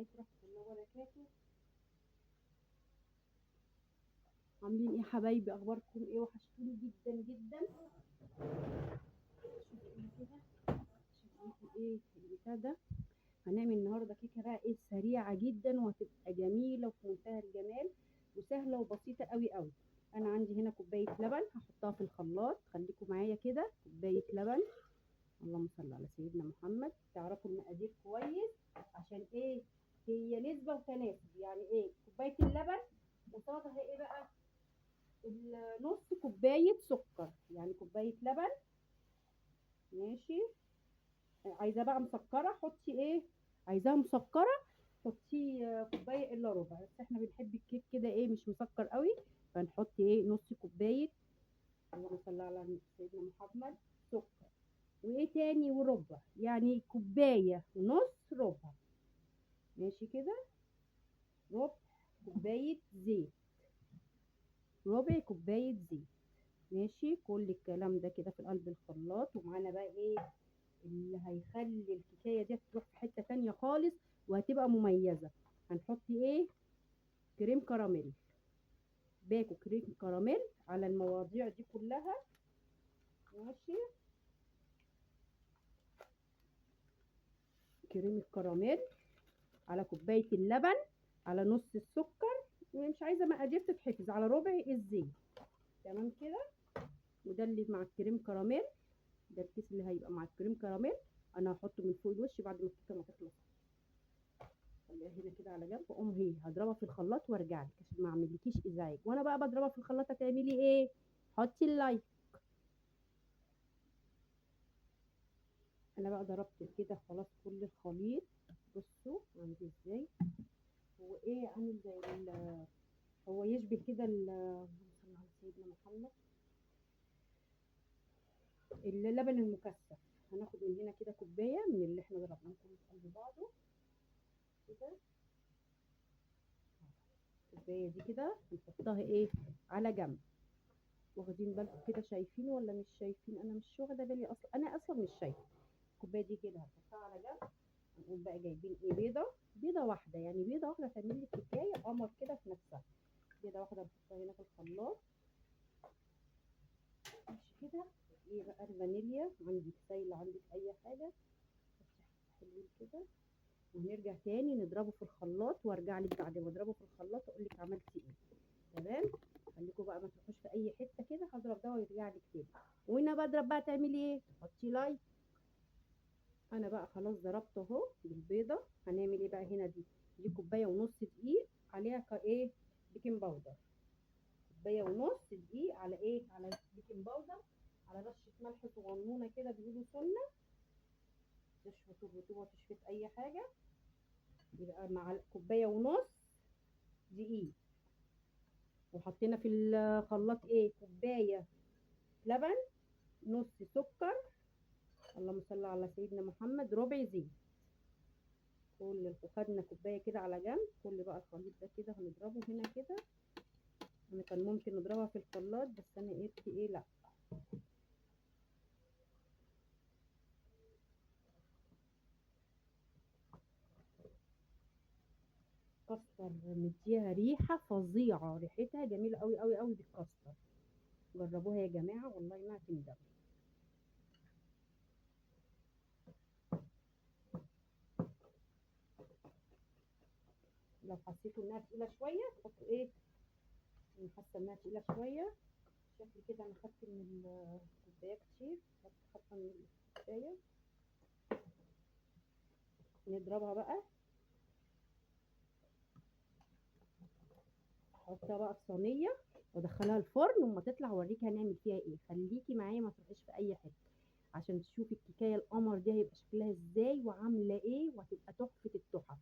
عليكم ورحمة الله وبركاته. عاملين ايه حبايبي؟ اخباركم ايه؟ وحشتوني جدا جدا. شوفوا كده شوفوا ايه البتاع ده. هنعمل النهارده كيكه بقى ايه سريعه جدا وهتبقى جميله وفي منتهى الجمال وسهله وبسيطه قوي قوي. انا عندي هنا كوبايه لبن هحطها في الخلاط، خليكم معايا كده. كوبايه لبن، اللهم صل على سيدنا محمد. تعرفوا المقادير كويس عشان ايه؟ هي نسبه وتناسب. يعني ايه كوبايه اللبن قصادها ايه بقى؟ نص كوبايه سكر. يعني كوبايه لبن ماشي. عايزاه بقى مسكره حطي ايه؟ عايزاها مسكره حطي كوبايه الا ربع. بس احنا بنحب الكيك كده ايه مش مسكر قوي، فنحط ايه نص كوبايه، اللهم صل على سيدنا محمد، سكر. وايه تاني وربع، يعني كوبايه ونص ربع. ماشي كده. ربع كوبايه زيت، ربع كوبايه زيت. ماشي. كل الكلام ده كده في قلب الخلاط. ومعانا بقى ايه اللي هيخلي الكيكايه دي تروح في حته تانية خالص وهتبقى مميزه؟ هنحط ايه؟ كريم كراميل. باكو كريم كراميل على المواضيع دي كلها. ماشي. كريم الكراميل على كوبايه اللبن على نص السكر. مش عايزه مقادير تتحفظ، على ربع الزيت. تمام كده. وده اللي مع الكريم كراميل، ده الكيس اللي هيبقى مع الكريم كراميل. انا هحطه من فوق الوش بعد ما الكيكه ما تخلص. خليها هنا كده على جنب. اقوم هي هضربها في الخلاط وارجع لك عشان ما اعملكيش ازعاج. وانا بقى بضربها في الخلاط هتعملي ايه؟ حطي اللايك. انا بقى ضربت كده خلاص كل الخليط. بصوا عندي ازاي هو ايه عامل زي هو يشبه كده اللهم صل على سيدنا محمد، اللبن المكثف. هناخد من هنا كده كوبايه من اللي احنا ضربناه كله في قلب بعضه كده. الكوبايه دي كده نحطها ايه على جنب. واخدين بالكم كده؟ شايفين ولا مش شايفين؟ انا مش واخده بالي اصلا، انا اصلا مش شايفه. الكوبايه دي كده هنحطها على جنب. نقوم بقى جايبين ايه؟ بيضه. بيضه واحده، يعني بيضه واحده تعمل لي كيكايه قمر كده في نفسها. بيضه واحده نحطها هنا في الخلاط. ماشي كده. ايه بقى الفانيليا، عندك سايله عندك اي حاجه حلوين كده. ونرجع تاني نضربه في الخلاط وارجع لك بعد ما اضربه في الخلاط اقول لك عملت ايه. تمام. خليكم بقى ما تروحوش في اي حته كده. هضرب ده ويرجع لك تاني. وانا بضرب بقى تعملي ايه؟ تحطي لايك. انا بقى خلاص ضربت اهو بالبيضه. هنعمل ايه بقى هنا؟ دي كوبايه ونص دقيق عليها ايه؟ بيكنج باودر. كوبايه ونص دقيق على ايه؟ على بيكنج باودر، على رشه ملح صغنونه كده بيقولوا سنه. تشفط الرطوبه تشفط اي حاجه. يبقى مع كوبايه ونص دقيق. وحطينا في الخلاط ايه؟ كوبايه لبن، نص سكر، اللهم صل على سيدنا محمد، ربع زيت. وخدنا كوبايه كده على جنب. كل بقى الخليط ده كده هنضربه هنا كده. انا كان ممكن نضربها في الخلاط بس انا قلت ايه لا. كاستر مديها ريحه فظيعه، ريحتها جميله قوي قوي قوي بالكاستر. جربوها يا جماعه والله ما هتندموا. لو حسيتوا انها تقيله شويه تحطوا ايه؟ انا حاسه انها تقيله شويه. شكلي كده انا خدت من الكوبايه كتير. خدت من الكوبايه. نضربها بقى. احطها بقى في صينيه وادخلها الفرن. وما تطلع اوريكي هنعمل فيها ايه. خليكي معايا ما تروحيش في اي حته عشان تشوفي الكيكايه القمر دي هيبقى شكلها ازاي وعامله ايه، وهتبقى تحفه التحف.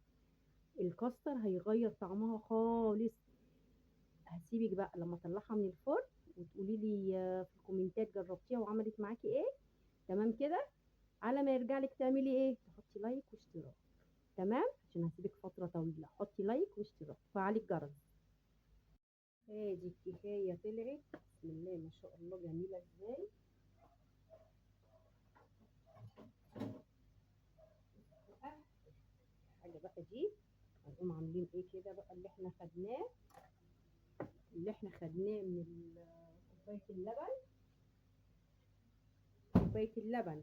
الكاستر هيغير طعمها خالص. هسيبك بقى لما اطلعها من الفرن وتقولي لي في الكومنتات جربتيها وعملت معاكي ايه. تمام كده. على ما يرجع لك تعملي ايه؟ تحطي لايك واشتراك. تمام. عشان هسيبك فتره طويله. حطي لايك واشتراك وفعلي الجرس. ادي الكيكايه طلعت بسم الله ما شاء الله جميله ازاي. حاجه بقى دي هنقوم عاملين ايه كده بقى اللي احنا خدناه من كوبايه اللبن. كوبايه اللبن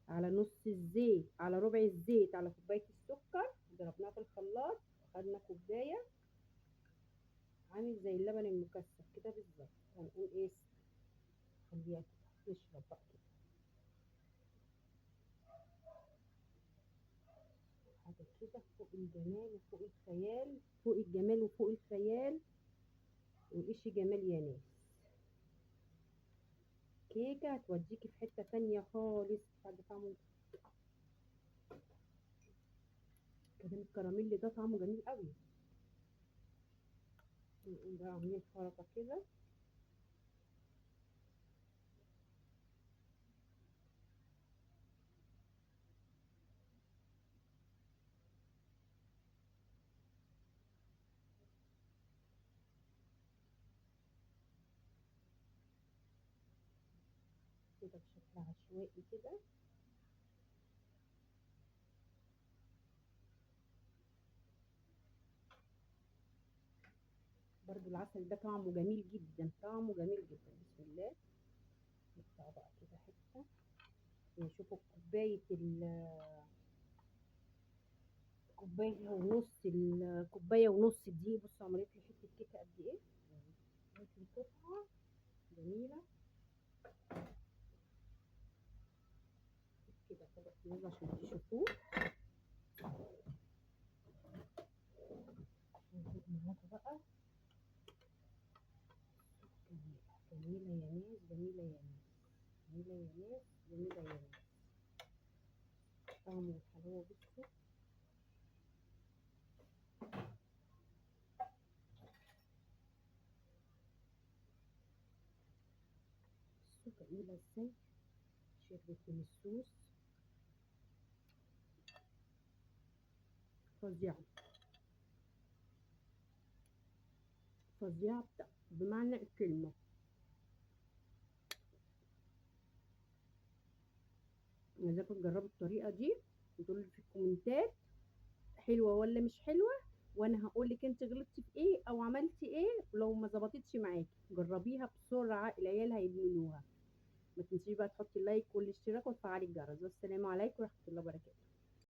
على نص الزيت على ربع الزيت على كوبايه السكر، ضربناها في الخلاط، خدنا كوبايه عامل زي اللبن المكثف كده بالظبط. هنقوم ايه، خليها كده تشرب بقى كده حاجه كده فوق الجمال وفوق الخيال، فوق الجمال وفوق الخيال، وإيش جمال يا ناس. كيكه هتوديكي في حته تانية خالص. حاجه طعمه كريم الكراميل ده طعمه جميل قوي. نقوم بقى عاملين خلطه كده. كده بشكل عشوائي كده. برضو العسل ده طعمه جميل جدا، طعمه جميل جدا. بسم الله. نقطع بقى كده حته. نشوفوا كوبايه ونص دقيق. بصوا عملت لي حته كيكه قد ايه. ممكن قطعه جميله كده. طبق يلا عشان تشوفوه. نجيب معاكم بقى. جميله جميله يا ناس، جميله يا ناس، جميله يا ناس، جميله يا ناس. طعم الحلاوه بصوا. بصوا جميله ازاي. شربت من الصوص فظيعه. فظيعه بمعنى الكلمه. عايزاكم تجربوا الطريقه دي وتقولوا لي في الكومنتات حلوه ولا مش حلوه، وانا هقول لك انت غلطتي في ايه او عملتي ايه. ولو ما ظبطتش معاكي جربيها بسرعه، العيال هيدمنوها. ما تنسيش بقى تحطي اللايك والاشتراك وتفعلي الجرس. والسلام عليكم ورحمه الله وبركاته.